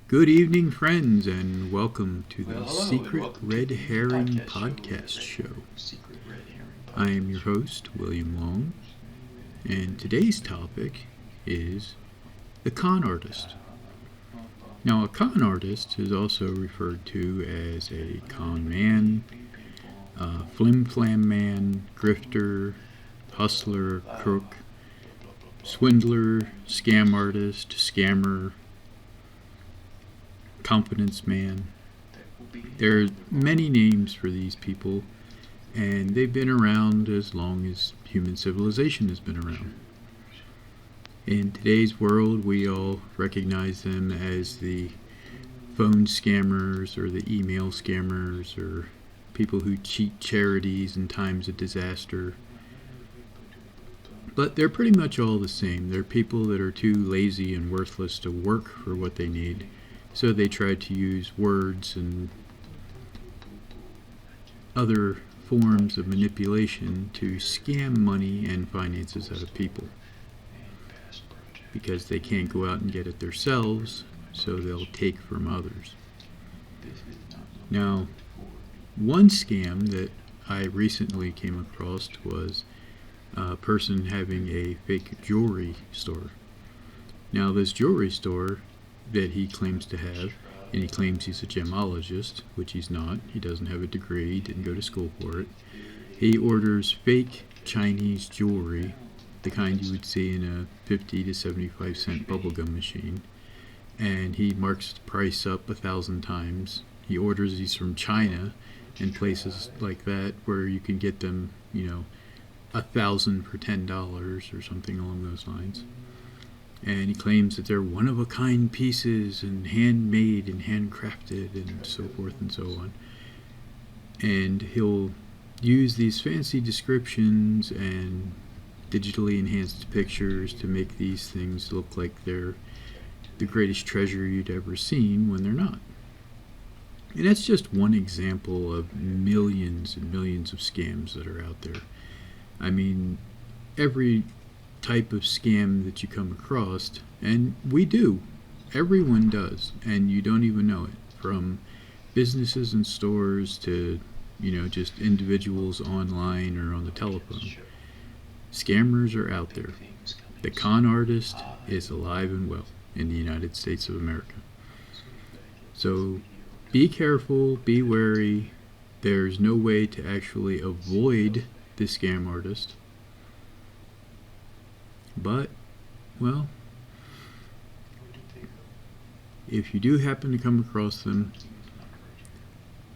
Good evening, friends, and welcome to the Hello, and Secret welcome to Red the Herring podcast Podcast Show. Secret Red Herring I am Podcast your Show. host, William Long, and today's topic is the con artist. Now, a con artist is also referred to as a con man, flim flam man, grifter, hustler, crook, swindler, scam artist, scammer, confidence man. There are many names for these people, and they've been around as long as human civilization has been around. In today's world, we all recognize them as the phone scammers or the email scammers or people who cheat charities in times of disaster. But they're pretty much all the same. They're people that are too lazy and worthless to work for what they need, so they try to use words and other forms of manipulation to scam money and finances out of people, because they can't go out and get it themselves, so they'll take from others. Now, one scam that I recently came across was a person having a fake jewelry store. Now, this jewelry store that he claims to have, and he claims he's a gemologist, which he's not. He doesn't have a degree, he didn't go to school for it. He orders fake Chinese jewelry, the kind you would see in a 50 to 75 cent bubblegum machine, and he marks the price up 1,000 times. He orders these from China and places like that where you can get them, 1,000 for $10 or something along those lines. And he claims that they're one-of-a-kind pieces and handmade and handcrafted and so forth and so on. And he'll use these fancy descriptions and digitally enhanced pictures to make these things look like they're the greatest treasure you'd ever seen when they're not. And that's just one example of millions and millions of scams that are out there. I mean, every type of scam that you come across, and we do, everyone does, and you don't even know it, from businesses and stores to just individuals online or on the telephone. Scammers are out there. The con artist is alive and well in the United States of America. So be careful, be wary. There's no way to actually avoid the scam artist. But, well, if you do happen to come across them,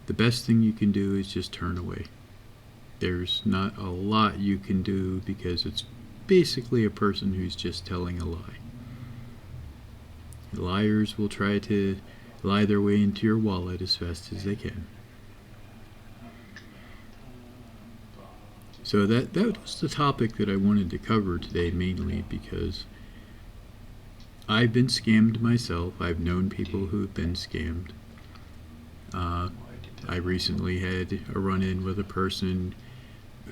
the best thing you can do is just turn away. There's not a lot you can do because it's basically a person who's just telling a lie. Liars will try to lie their way into your wallet as fast as they can. So that was the topic that I wanted to cover today, mainly because I've been scammed myself. I've known people who have been scammed. I recently had a run-in with a person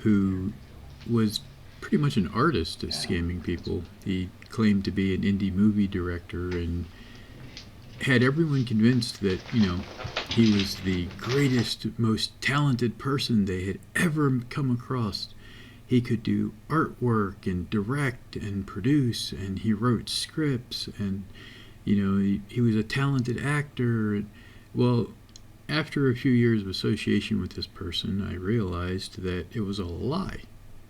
who was pretty much an artist at scamming people. He claimed to be an indie movie director and had everyone convinced that, he was the greatest, most talented person they had ever come across. He could do artwork and direct and produce, and he wrote scripts, and, he was a talented actor. Well, after a few years of association with this person, I realized that it was a lie.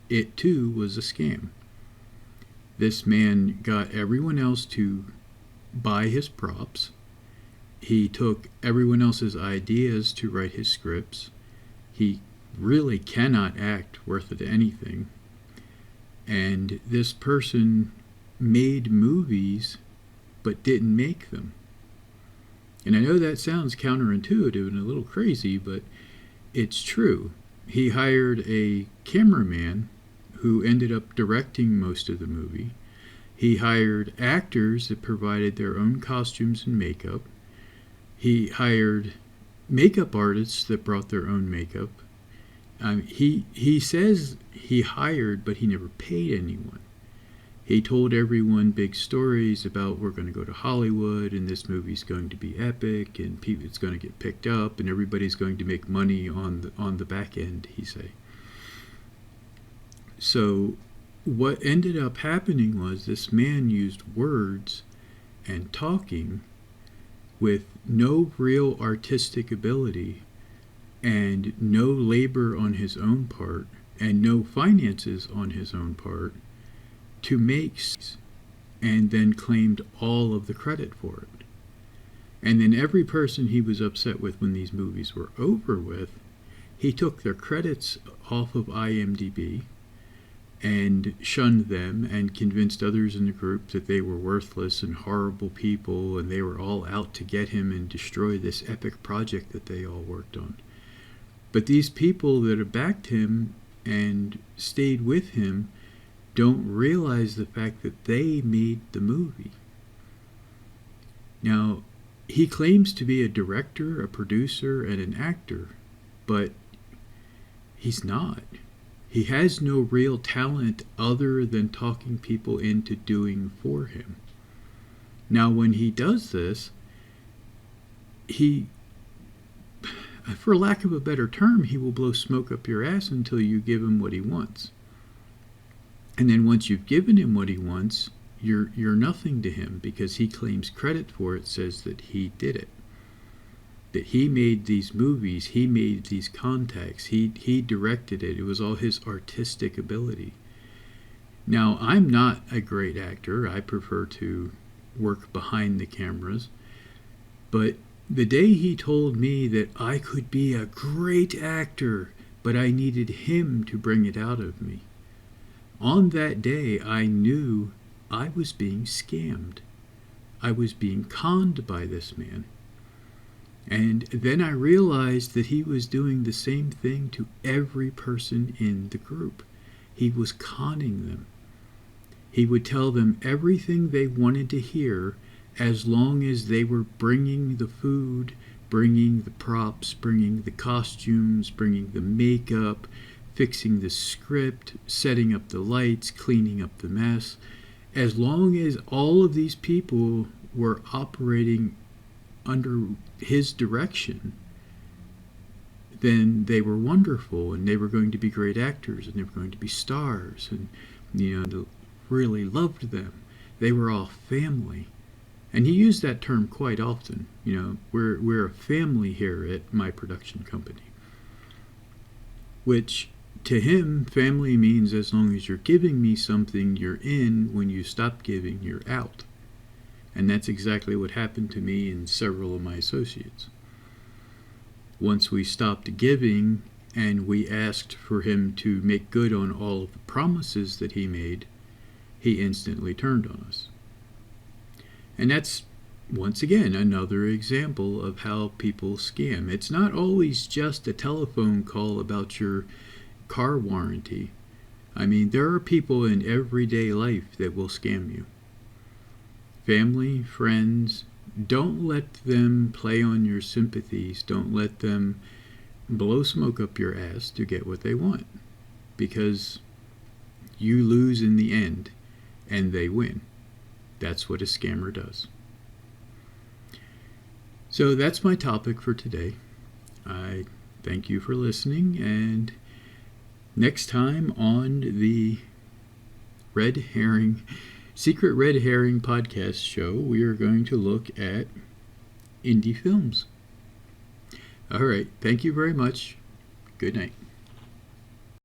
It, too, was a scam. This man got everyone else to buy his props. He took everyone else's ideas to write his scripts. He really cannot act worth of anything. And this person made movies but didn't make them. And I know that sounds counterintuitive and a little crazy, but it's true. He hired a cameraman who ended up directing most of the movie. He hired actors that provided their own costumes and makeup. He hired makeup artists that brought their own makeup. He says he hired, but he never paid anyone. He told everyone big stories about we're going to go to Hollywood and this movie's going to be epic and it's going to get picked up and everybody's going to make money on the back end, he said. So what ended up happening was this man used words and talking with no real artistic ability and no labor on his own part and no finances on his own part to make, and then claimed all of the credit for it. And then every person he was upset with when these movies were over with, he took their credits off of IMDb and shunned them and convinced others in the group that they were worthless and horrible people and they were all out to get him and destroy this epic project that they all worked on. But these people that have backed him and stayed with him don't realize the fact that they made the movie. Now, he claims to be a director, a producer, and an actor, but he's not. He has no real talent other than talking people into doing for him. Now, when he does this, for lack of a better term, he will blow smoke up your ass until you give him what he wants. And then once you've given him what he wants, you're nothing to him because he claims credit for it, says that he did it. That he made these movies, he made these contacts, he directed it. It was all his artistic ability. Now, I'm not a great actor. I prefer to work behind the cameras. But the day he told me that I could be a great actor, but I needed him to bring it out of me, on that day I knew I was being scammed. I was being conned by this man. And then I realized that he was doing the same thing to every person in the group. He was conning them. He would tell them everything they wanted to hear as long as they were bringing the food, bringing the props, bringing the costumes, bringing the makeup, fixing the script, setting up the lights, cleaning up the mess. As long as all of these people were operating under his direction, then they were wonderful and they were going to be great actors and they were going to be stars and really loved them. They were all family. And he used that term quite often. We're a family here at my production company. Which to him, family means as long as you're giving me something, you're in. When you stop giving, you're out. And that's exactly what happened to me and several of my associates. Once we stopped giving and we asked for him to make good on all of the promises that he made, he instantly turned on us. And that's, once again, another example of how people scam. It's not always just a telephone call about your car warranty. I mean, there are people in everyday life that will scam you. Family, friends, don't let them play on your sympathies. Don't let them blow smoke up your ass to get what they want. Because you lose in the end, and they win. That's what a scammer does. So that's my topic for today. I thank you for listening, and next time on the Secret Red Herring podcast show, we are going to look at indie films. All right, thank you very much. Good night.